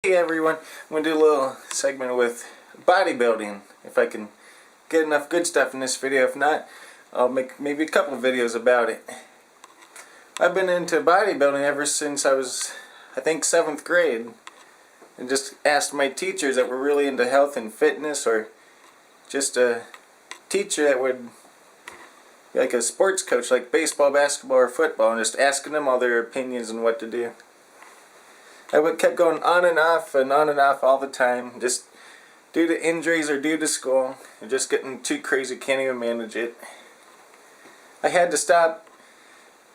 Hey everyone, I'm going to do a little segment with bodybuilding. If I can get enough good stuff in this video. If not, I'll make maybe a couple of videos about it. I've been into bodybuilding ever since I was, I think, 7th grade. And just asked my teachers that were really into health and fitness, or just a teacher that would be like a sports coach, like baseball, basketball, or football, and just asking them all their opinions on what to do. I kept going on and off all the time, just due to injuries or due to school, and just getting too crazy, can't even manage it. I had to stop.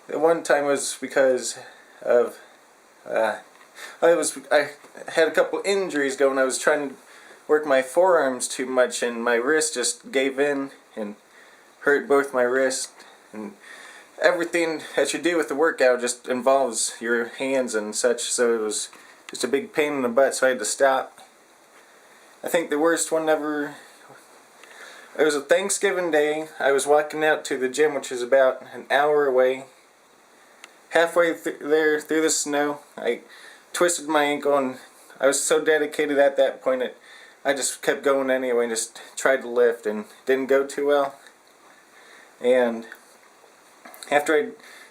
At one time was because of I had a couple injuries going. I was trying to work my forearms too much, and my wrist just gave in and hurt both my wrists. And everything that you do with the workout just involves your hands and such, so it was just a big pain in the butt, so I had to stop. I think the worst one ever, it was a Thanksgiving day. I was walking out to the gym, which is about an hour away. Halfway there through the snow, I twisted my ankle, and I was so dedicated at that point that I just kept going anyway and just tried to lift, and didn't go too well. And after I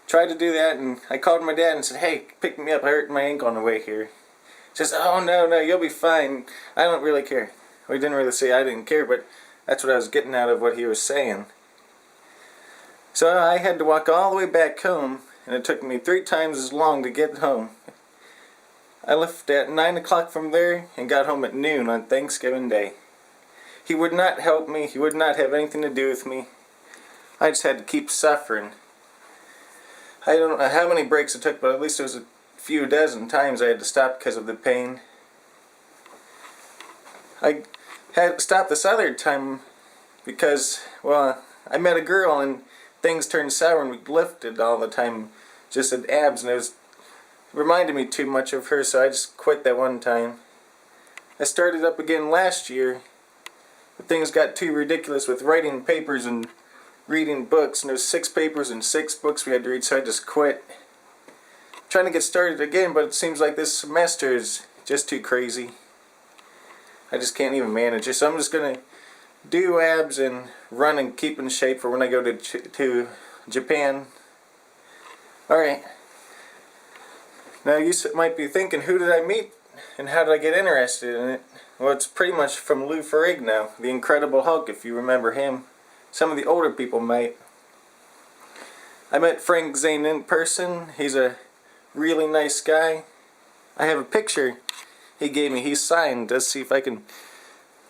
tried to do that, and I called my dad and said, "Hey, pick me up, I hurt my ankle on the way here." He says, "Oh, no, you'll be fine. I don't really care." Well, he didn't really say I didn't care, but that's what I was getting out of what he was saying. So I had to walk all the way back home, and it took me 3 times as long to get home. I left at 9 o'clock from there and got home at noon on Thanksgiving Day. He would not help me. He would not have anything to do with me. I just had to keep suffering. I don't know how many breaks it took, but at least it was a few dozen times I had to stop because of the pain. I had to stop this other time because, well, I met a girl and things turned sour, and we lifted all the time, just at abs, and it reminded me too much of her, so I just quit that one time. I started up again last year, but things got too ridiculous with writing papers and reading books, and there's 6 papers and 6 books we had to read, so I just quit. Trying to get started again, but it seems like this semester is just too crazy. I just can't even manage it, so I'm just going to do abs and run and keep in shape for when I go to Japan. Alright. Now you might be thinking, who did I meet and how did I get interested in it? Well, it's pretty much from Lou Ferrigno, the Incredible Hulk, if you remember him. Some of the older people might. I met Frank Zane in person. He's a really nice guy. I have a picture he gave me. He's signed. Let's see if I can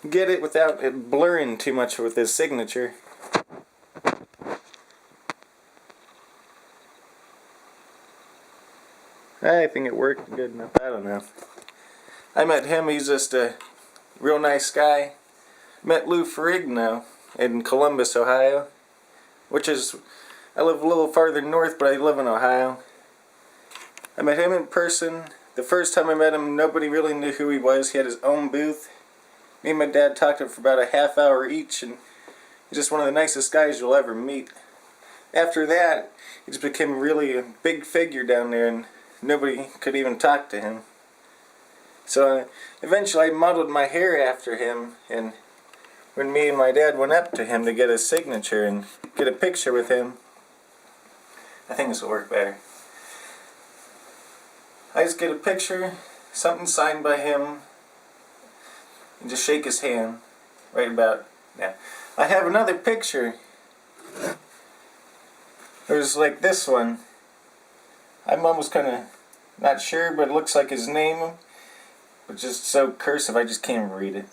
get it without it blurring too much with his signature. I think it worked good enough. I don't know. I met him. He's just a real nice guy. Met Lou Ferrigno in Columbus, Ohio, which is, I live a little farther north, but I live in Ohio. I met him in person. The first time I met him, nobody really knew who he was. He had his own booth. Me and my dad talked to him for about a half hour each, and he's just one of the nicest guys you'll ever meet. After that, he just became really a big figure down there, and nobody could even talk to him. So eventually I modeled my hair after him, and when me and my dad went up to him to get his signature and get a picture with him, I think this will work better. I just get a picture, something signed by him, and just shake his hand right about now. I have another picture. There's like this one. I'm almost kind of not sure, but it looks like his name, but just so cursive I just can't read it.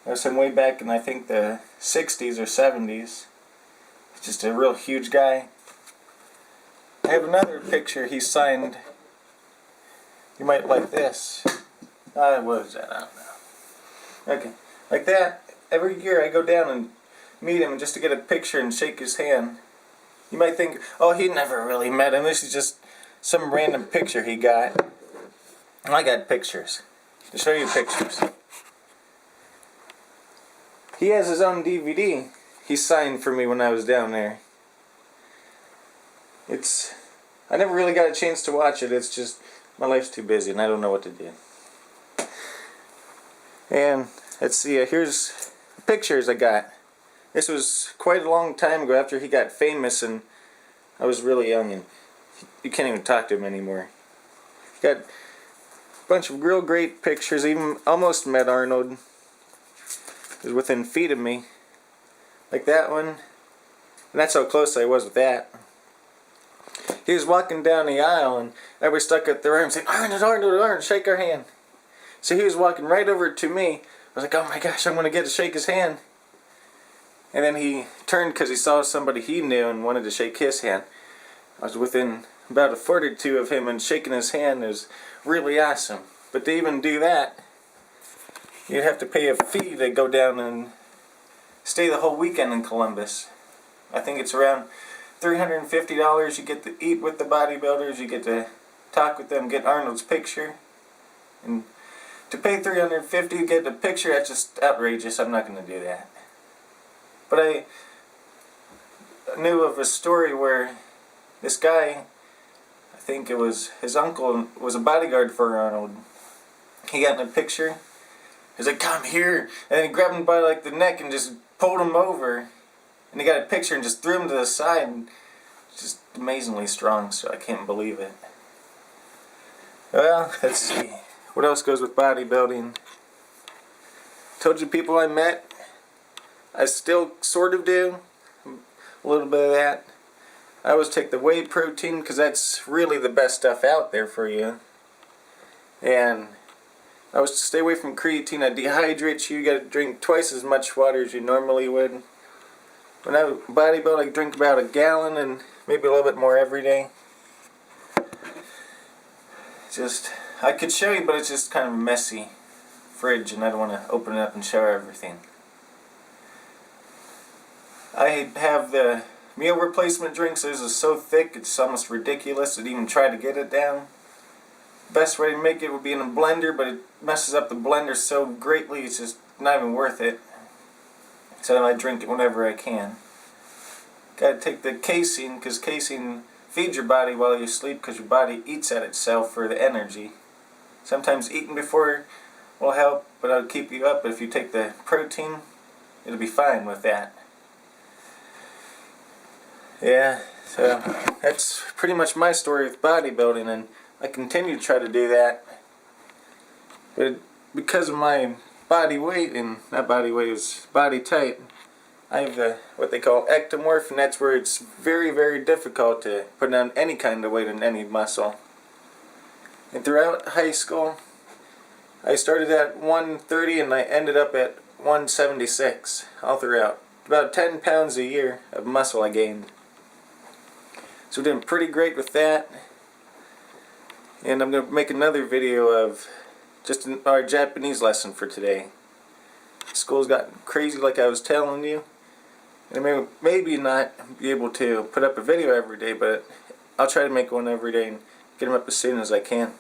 There's him way back in, I think, the 60s or 70s. He's just a real huge guy. I have another picture he signed. You might like this. What is that? I don't know. Okay. Like that, every year I go down and meet him just to get a picture and shake his hand. You might think, oh, he never really met him. This is just some random picture he got. I got pictures. To show you pictures. He has his own DVD. He signed for me when I was down there. I never really got a chance to watch it. It's just, my life's too busy and I don't know what to do. And let's see, here's pictures I got. This was quite a long time ago after he got famous, and I was really young, and you can't even talk to him anymore. Got a bunch of real great pictures. Even almost met Arnold. He was within feet of me, like that one, and that's how close I was with that. He was walking down the aisle, and everybody stuck at their arm saying, "Arnold, Arnold, Arnold, shake our hand." So he was walking right over to me. I was like, "Oh my gosh, I'm gonna get to shake his hand." And then he turned because he saw somebody he knew and wanted to shake his hand. I was within about a foot or two of him, and shaking his hand was really awesome. But to even do that, you'd have to pay a fee to go down and stay the whole weekend in Columbus. I think it's around $350. You get to eat with the bodybuilders, you get to talk with them, get Arnold's picture. And to pay $350 to get a picture, that's just outrageous. I'm not going to do that. But I knew of a story where this guy, I think it was his uncle, was a bodyguard for Arnold. He got in a picture. He's like, "Come here," and then he grabbed him by like the neck and just pulled him over. And he got a picture and just threw him to the side. And just amazingly strong, so I can't believe it. Well, let's see. What else goes with bodybuilding? Told you people I met. I still sort of do. A little bit of that. I always take the whey protein because that's really the best stuff out there for you. And I was to stay away from creatine. It dehydrates you. You got to drink twice as much water as you normally would. When I bodybuild, I drink about a gallon and maybe a little bit more every day. I could show you, but it's just kind of a messy fridge, and I don't want to open it up and show everything. I have the meal replacement drinks. This is so thick, it's almost ridiculous to even try to get it down. Best way to make it would be in a blender, but it messes up the blender so greatly it's just not even worth it. So I drink it whenever I can. Gotta take the casein, because casein feeds your body while you sleep, because your body eats at itself for the energy. Sometimes eating before will help, but it'll keep you up. But if you take the protein, it'll be fine with that. Yeah, so that's pretty much my story with bodybuilding, and I continue to try to do that. But because of my body weight, and not body weight, it's body type, I have what they call ectomorph, and that's where it's very, very difficult to put on any kind of weight in any muscle. And throughout high school, I started at 130 and I ended up at 176 all throughout. About 10 pounds a year of muscle I gained. So we're doing pretty great with that. And I'm going to make another video of just our Japanese lesson for today. School's gotten crazy like I was telling you. And I may maybe not be able to put up a video every day, but I'll try to make one every day and get them up as soon as I can.